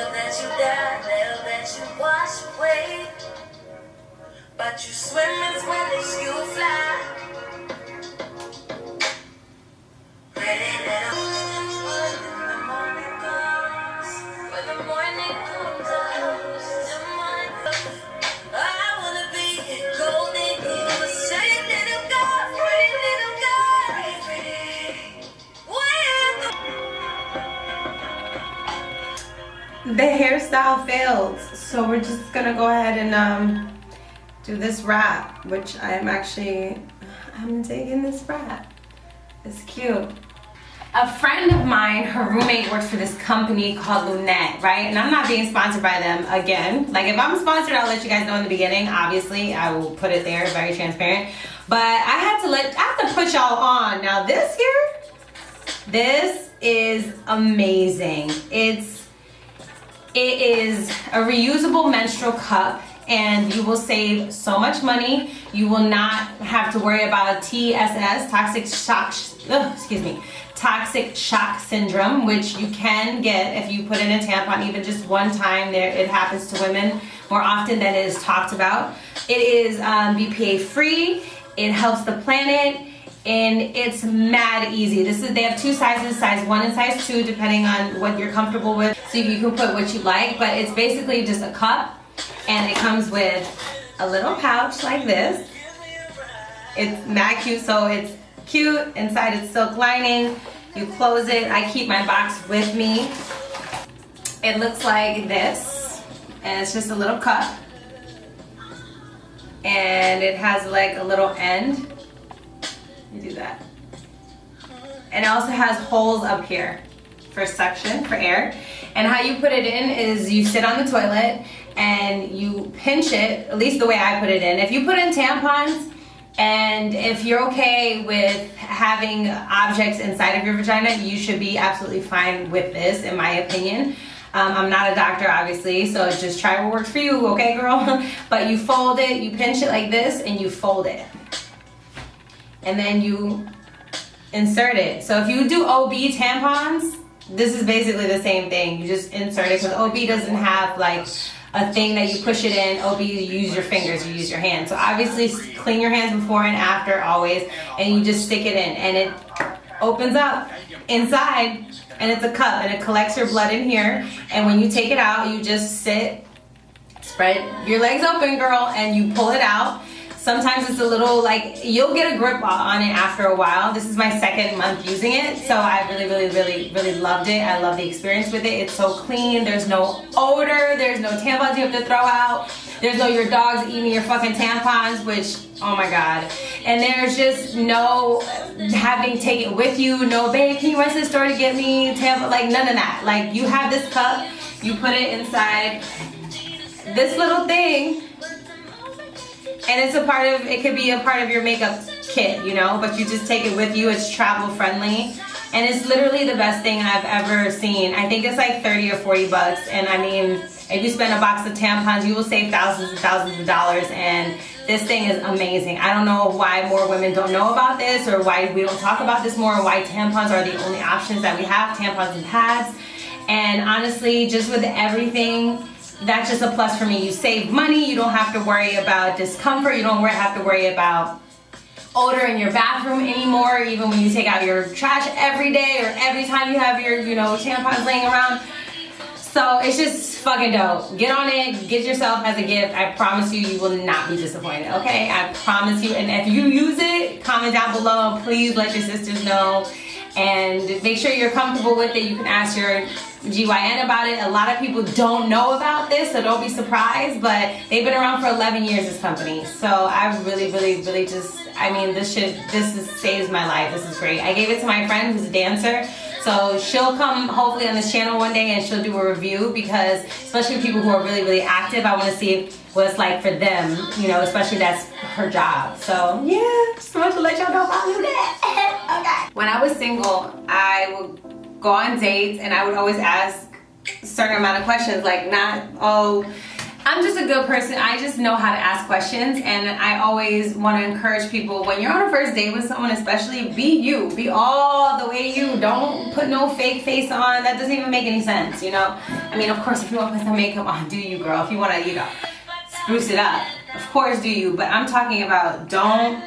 They'll let you die, they'll let you wash away. But you swim is when you fly. Ready to when the morning comes, when the morning comes, the morning comes. I wanna be golden, you say little girl, pretty little girl, pretty. The hairstyle failed, so we're just gonna go ahead and do this wrap, which I'm digging this wrap. It's cute. A friend of mine, her roommate works for this company called Lunette, right? And I'm not being sponsored by them again. Like if I'm sponsored, I'll let you guys know in the beginning. Obviously, I will put it there, very transparent. But I have to put y'all on. Now this here, this is amazing. It is a reusable menstrual cup, and you will save so much money. You will not have to worry about TSS, toxic shock syndrome, which you can get if you put in a tampon even just one time. It happens to women more often than it is talked about. It is BPA free. It helps the planet, and it's mad easy. They have two sizes, size 1 and size 2, depending on what you're comfortable with. So you can put what you like, but it's basically just a cup, and it comes with a little pouch like this. It's mad cute, so it's cute. Inside it's silk lining. You close it. I keep my box with me. It looks like this, and it's just a little cup, and it has like a little end. You do that. And it also has holes up here for suction, for air. And how you put it in is you sit on the toilet and you pinch it, at least the way I put it in. If you put in tampons, and if you're okay with having objects inside of your vagina, you should be absolutely fine with this, in my opinion. I'm not a doctor, obviously, so just try what works for you, okay, girl? But you fold it, you pinch it like this, and you fold it. And then you insert it. So if you do OB tampons, this is basically the same thing. You just insert it, because OB doesn't have like a thing that you push it in. OB, you use your fingers, you use your hands. So obviously clean your hands before and after always, and you just stick it in, and it opens up inside, and it's a cup, and it collects your blood in here. And when you take it out, you just sit, spread your legs open, girl, and you pull it out. Sometimes it's a little like, you'll get a grip on it after a while. This is my 2nd month using it, so I really loved it. I love the experience with it. It's so clean. There's no odor. There's no tampons you have to throw out. There's no your dog's eating your fucking tampons, which, oh my God. And there's just no having to take it with you. No, babe, can you run to the store to get me tampon? Like none of that. Like you have this cup, you put it inside this little thing, and it's it could be a part of your makeup kit, you know, but you just take it with you. It's travel friendly, and it's literally the best thing I've ever seen. I think it's like 30 or 40 bucks, and I mean, if you spend a box of tampons, you will save thousands and thousands of dollars, and this thing is amazing. I don't know why more women don't know about this, or why we don't talk about this more, or why tampons are the only options that we have, tampons and pads. And honestly, just with everything, that's just a plus for me. You save money. You don't have to worry about discomfort. You don't have to worry about odor in your bathroom anymore, even when you take out your trash every day or every time you have your, tampons laying around. So it's just fucking dope. Get on it. Get yourself as a gift. I promise you, you will not be disappointed, okay? I promise you. And if you use it, comment down below. Please let your sisters know. And make sure you're comfortable with it. You can ask your GYN about it. A lot of people don't know about this, so don't be surprised, but they've been around for 11 years, this company. So I really just, this saves my life. This is great. I gave it to my friend who's a dancer, so she'll come hopefully on this channel one day and she'll do a review, because especially people who are really active, I want to see what it's like for them, especially that's her job. So yeah, just wanted to let y'all know about that. Okay. When I was single, I would go on dates, and I would always ask a certain amount of questions, like I'm just a good person. I just know how to ask questions, and I always want to encourage people, when you're on a first date with someone, especially, be you. Be all the way you. Don't put no fake face on. That doesn't even make any sense, I mean, of course, if you want to put some makeup on, do you, girl? If you want to, you know, spruce it up, of course do you. But I'm talking about don't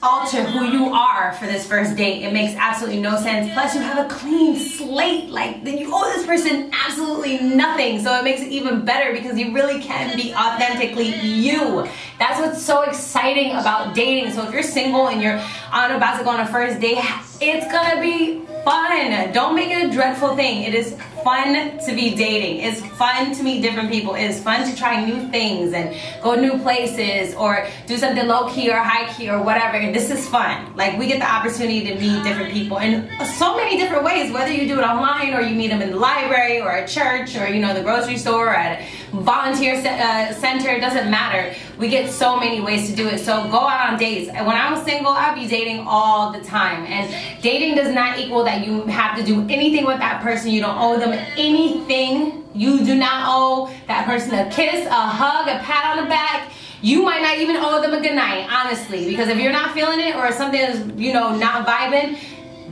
alter who you are for this first date. It makes absolutely no sense. Plus, you have a clean slate. Like, then you owe this person absolutely nothing. So it makes it even better because you really can be authentically you. That's what's so exciting about dating. So if you're single and you're about to go on a first date, it's gonna be fun. Don't make it a dreadful thing. It is fun to be dating. It's fun to meet different people. It is fun to try new things and go new places or do something low key or high key or whatever. This is fun. Like, we get the opportunity to meet different people in so many different ways, whether you do it online or you meet them in the library or at church or, you know, the grocery store or at a volunteer center. It doesn't matter. We get so many ways to do it. So go out on dates. When I was single, I'd be dating all the time. And dating does not equal that you have to do anything with that person. You don't owe them anything. You do not owe that person a kiss, a hug, a pat on the back. You might not even owe them a good night, honestly, because if you're not feeling it or if something is, you know, not vibing,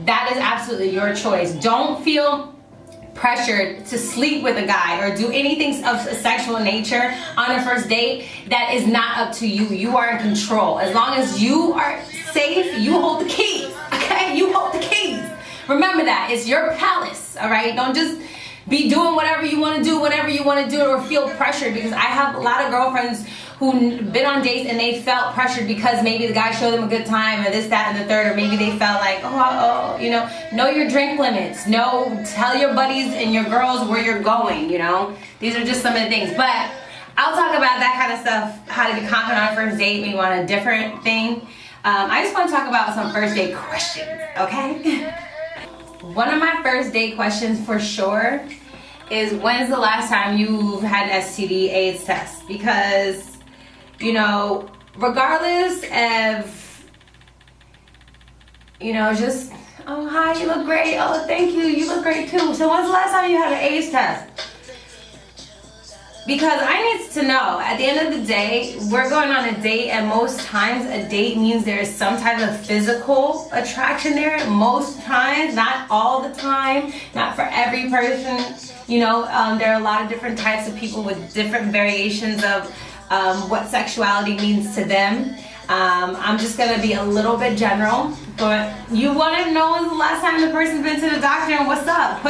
that is absolutely your choice. Don't feel pressured to sleep with a guy or do anything of a sexual nature on a first date that is not up to you. You are in control. As long as you are safe, you hold the keys, okay? You hold the keys. Remember that. It's your palace, all right? Don't just be doing whatever you want to do, whenever you want to do it, or feel pressured, because I have a lot of girlfriends who've been on dates and they felt pressured because maybe the guy showed them a good time or this, that, and the third, or maybe they felt like, you know your drink limits. Tell your buddies and your girls where you're going, you know. These are just some of the things. But I'll talk about that kind of stuff, how to be confident on a first date, maybe on a different thing. I just want to talk about some first date questions, okay? One of my first date questions for sure is, when's the last time you've had an STD AIDS test? Because, you know, regardless of, you know, just, oh, hi, you look great. Oh, thank you. You look great too. So when's the last time you had an AIDS test? Because I need to know. At the end of the day, we're going on a date, and most times a date means there's some type of physical attraction there. Most times, not all the time, not for every person. You know, there are a lot of different types of people with different variations of what sexuality means to them. I'm just gonna be a little bit general, but you want to know when's the last time the person's been to the doctor and what's up.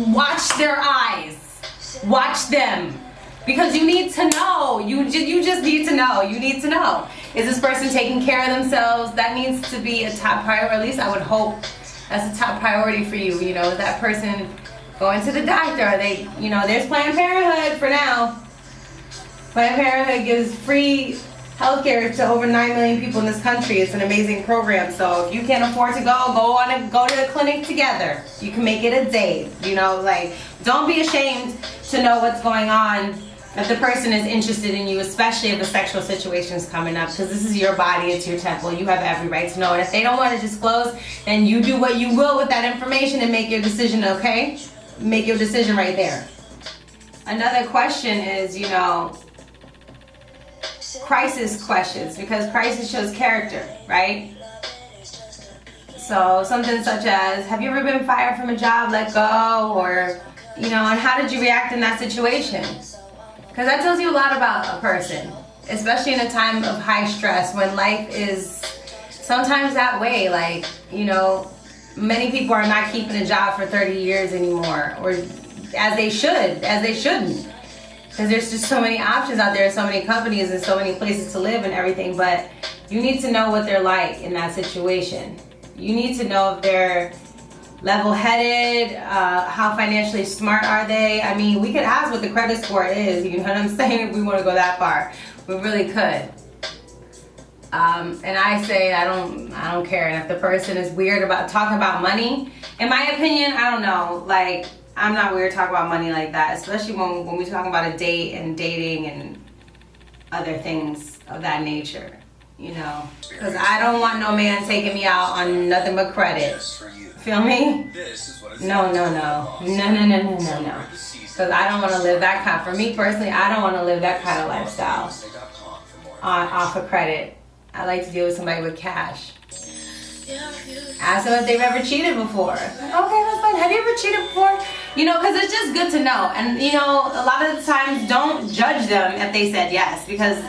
Watch their eyes, watch them, because you need to know. You just need to know. You need to know. Is this person taking care of themselves? That needs to be a top priority. At least I would hope that's a top priority for you. You know, is that person going to the doctor? Are they, you know, there's Planned Parenthood for now. Planned Parenthood gives free healthcare to over 9 million people in this country. It's an amazing program. So if you can't afford to go to the clinic together. You can make it a date. You know, like, don't be ashamed to know what's going on if the person is interested in you, especially if a sexual situation is coming up, because this is your body, it's your temple. You have every right to know. And if they don't want to disclose, then you do what you will with that information and make your decision, okay? Make your decision right there. Another question is, you know, crisis questions, because crisis shows character, right? So something such as, have you ever been fired from a job, let go, or, you know, and how did you react in that situation? Because that tells you a lot about a person, especially in a time of high stress when life is sometimes that way. Like, you know, many people are not keeping a job for 30 years anymore, or as they shouldn't. Because there's just so many options out there, so many companies and so many places to live and everything. But you need to know what they're like in that situation. You need to know if they're level-headed, how financially smart are they. I mean, we could ask what the credit score is, you know what I'm saying, if we want to go that far. We really could. And I say I don't care. And if the person is weird about talking about money, in my opinion, I don't know. Like, I'm not weird talking about money like that, especially when we talk about a date and dating and other things of that nature, you know. Because I don't want no man taking me out on nothing but credit. Feel me? No. Because I don't want to live that kind. For me personally, I don't want to live that kind of lifestyle off of credit. I like to deal with somebody with cash. Ask them if they've ever cheated before. Okay, that's fine. Have you ever cheated before? You know, because it's just good to know. And, you know, a lot of the times don't judge them if they said yes, because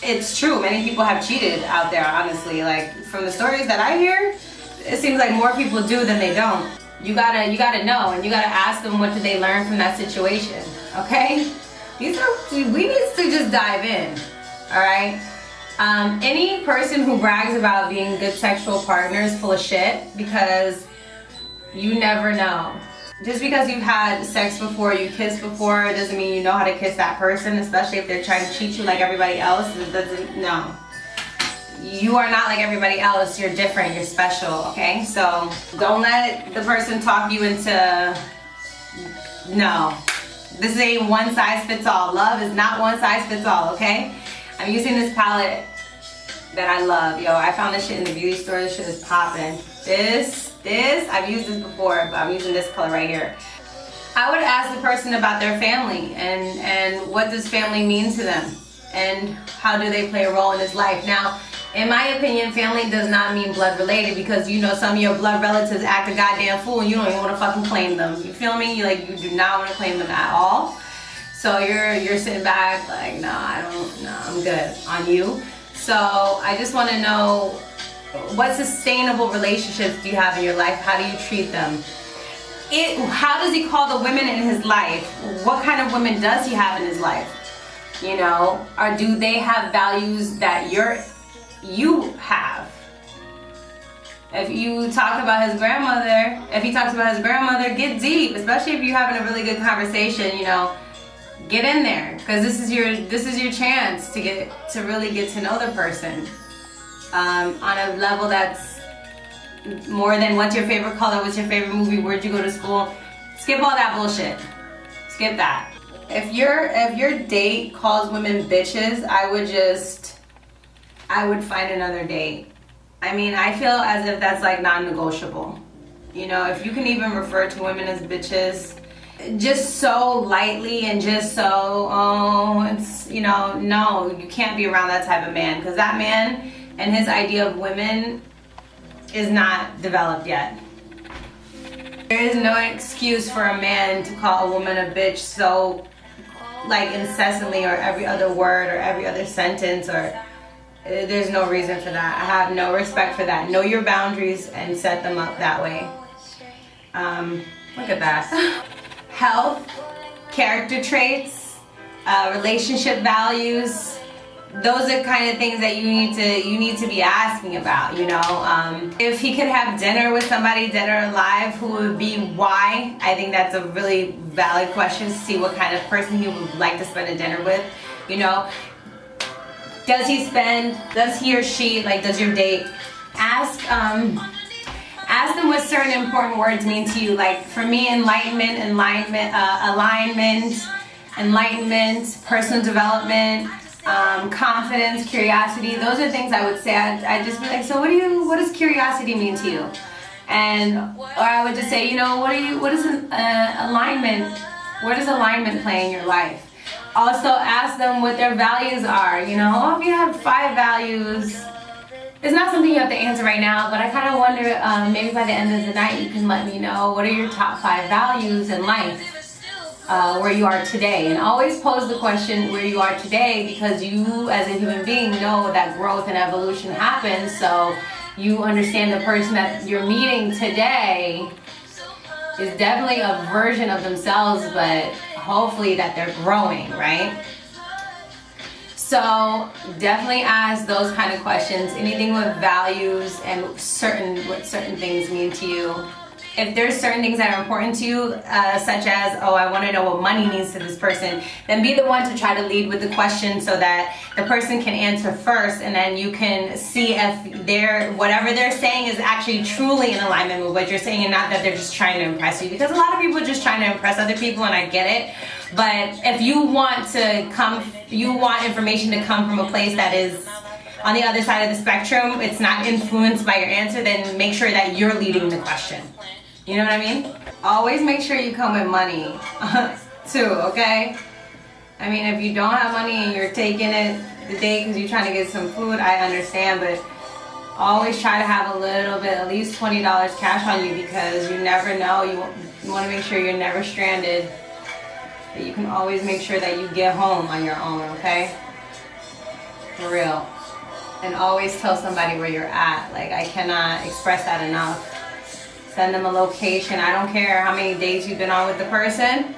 it's true. Many people have cheated out there, honestly. Like, from the stories that I hear, it seems like more people do than they don't. You gotta know, and you gotta ask them what did they learn from that situation, okay? We need to just dive in, all right? Any person who brags about being good sexual partners is full of shit, because you never know. Just because you've had sex before, you kissed before, doesn't mean you know how to kiss that person, especially if they're trying to cheat you like everybody else. It doesn't, no. You are not like everybody else. You're different. You're special, okay? So don't let the person talk you into, no. This ain't one size fits all. Love is not one size fits all, okay? I'm using this palette that I love. Yo, I found this shit in the beauty store. This shit is popping. I've used this before, but I'm using this color right here. I would ask the person about their family and what does family mean to them and how do they play a role in his life. Now, in my opinion, family does not mean blood related, because you know some of your blood relatives act a goddamn fool and you don't even want to fucking claim them. You feel me? You do not want to claim them at all. So you're sitting back like, I'm good on you. So I just want to know, what sustainable relationships do you have in your life? How do you treat them? How does he call the women in his life? What kind of women does he have in his life? You know, or do they have values that you have? If you talk about his grandmother, if he talks about his grandmother, get deep, especially if you're having a really good conversation, you know, get in there, because this is your chance to really get to know the person. On a level that's more than what's your favorite color, what's your favorite movie, where'd you go to school. Skip all that bullshit. Skip that. If your date calls women bitches, I would find another date. I mean, I feel as if that's like non-negotiable. You know, if you can even refer to women as bitches just so lightly and just so, it's, you know, no, you can't be around that type of man, because that man and his idea of women is not developed yet. There is no excuse for a man to call a woman a bitch so, like, incessantly, or every other word, or every other sentence, or there's no reason for that. I have no respect for that. Know your boundaries and set them up that way. Look at that. Health, character traits, relationship values. Those are kind of things that you need to be asking about, you know. If he could have dinner with somebody, dead or alive, who would be why? I think that's a really valid question, to see what kind of person he would like to spend a dinner with, you know. Does he or she, like, does your date ask them what certain important words mean to you. Like, for me, alignment, personal development, confidence, curiosity. Those are things I would say. I'd just be like, so what does curiosity mean to you? Or I would just say, you know, what is alignment? Where does alignment play in your life? Also ask them what their values are. You know, if you have 5 values, it's not something you have to answer right now, but I kind of wonder, maybe by the end of the night you can let me know, what are your top 5 values in life, where you are today. And always pose the question where you are today, because you as a human being know that growth and evolution happens, so you understand the person that you're meeting today is definitely a version of themselves, but hopefully that they're growing, right? So definitely ask those kind of questions. Anything with values and what certain things mean to you. If there's certain things that are important to you, such as, I want to know what money means to this person, then be the one to try to lead with the question so that the person can answer first, and then you can see if whatever they're saying is actually truly in alignment with what you're saying, and not that they're just trying to impress you. Because a lot of people are just trying to impress other people, and I get it. But if you want information to come from a place that is on the other side of the spectrum, it's not influenced by your answer, then make sure that you're leading the question. You know what I mean? Always make sure you come with money, too, okay? I mean, if you don't have money and you're taking it the day because you're trying to get some food, I understand, but always try to have a little bit, at least $20 cash on you, because you never know. You want to make sure you're never stranded, that you can always make sure that you get home on your own, okay? For real. And always tell somebody where you're at. Like, I cannot express that enough. Send them a location. I don't care how many dates you've been on with the person.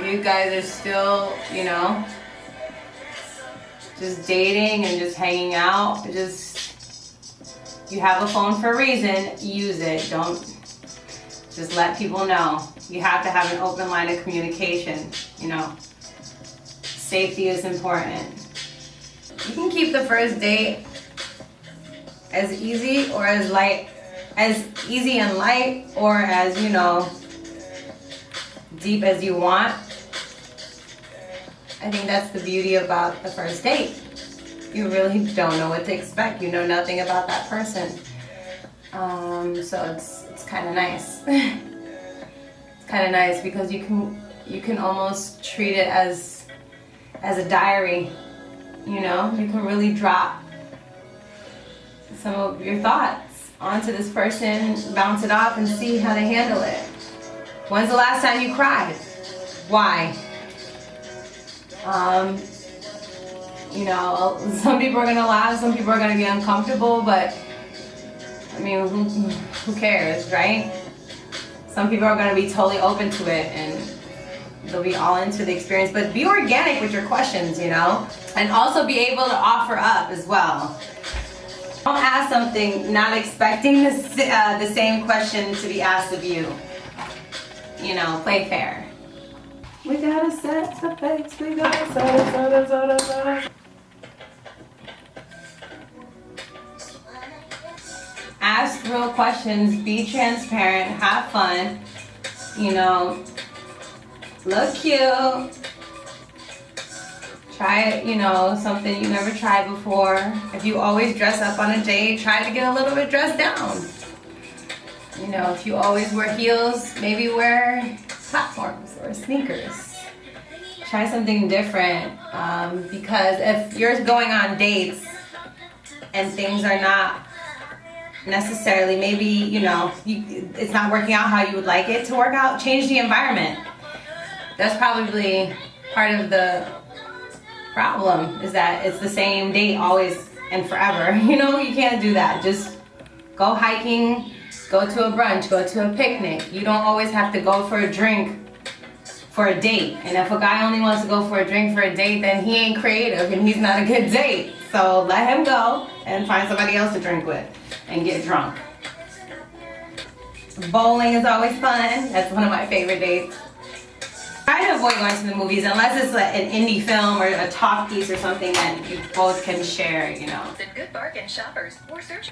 You guys are still, you know, just dating and just hanging out. You have a phone for a reason. Use it. Don't just let people know. You have to have an open line of communication, you know. Safety is important. You can keep the first date as easy or as light, as easy and light, or as, you know, deep as you want. I think that's the beauty about the first date. You really don't know what to expect. You know nothing about that person. So it's kind of nice. It's kind of nice because you can almost treat it as a diary. You know, you can really drop some of your thoughts onto this person, bounce it off, and see how they handle it. When's the last time you cried? Why? You know, some people are gonna laugh, some people are gonna be uncomfortable, but I mean, who cares, right? Some people are gonna be totally open to it and they'll be all into the experience, but be organic with your questions, you know? And also be able to offer up as well. Don't ask something not expecting the same question to be asked of you. You know, play fair. We gotta set the pace, we gotta set it. Ask real questions, be transparent, have fun, you know, look cute. Try, you know, something you never tried before. If you always dress up on a date, try to get a little bit dressed down. You know, if you always wear heels, maybe wear platforms or sneakers. Try something different, because if you're going on dates and things are not necessarily, maybe, you know, it's not working out how you would like it to work out, change the environment. That's probably part of the problem, is that it's the same date always and forever. You know, you can't do that. Just go hiking, go to a brunch, go to a picnic. You don't always have to go for a drink for a date. And if a guy only wants to go for a drink for a date, then he ain't creative and he's not a good date. So let him go and find somebody else to drink with and get drunk. Bowling is always fun. That's one of my favorite dates. Try to avoid going to the movies unless it's like an indie film or a talk piece or something that you both can share, you know. The Good Bargain shoppers or search.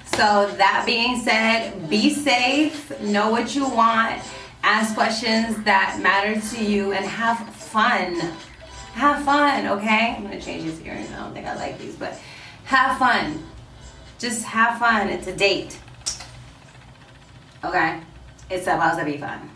So that being said, be safe, know what you want, ask questions that matter to you, and have fun. Have fun, okay? I'm gonna change these earrings. I don't think I like these, but have fun. Just have fun. It's a date. Okay? It's supposed to be fun.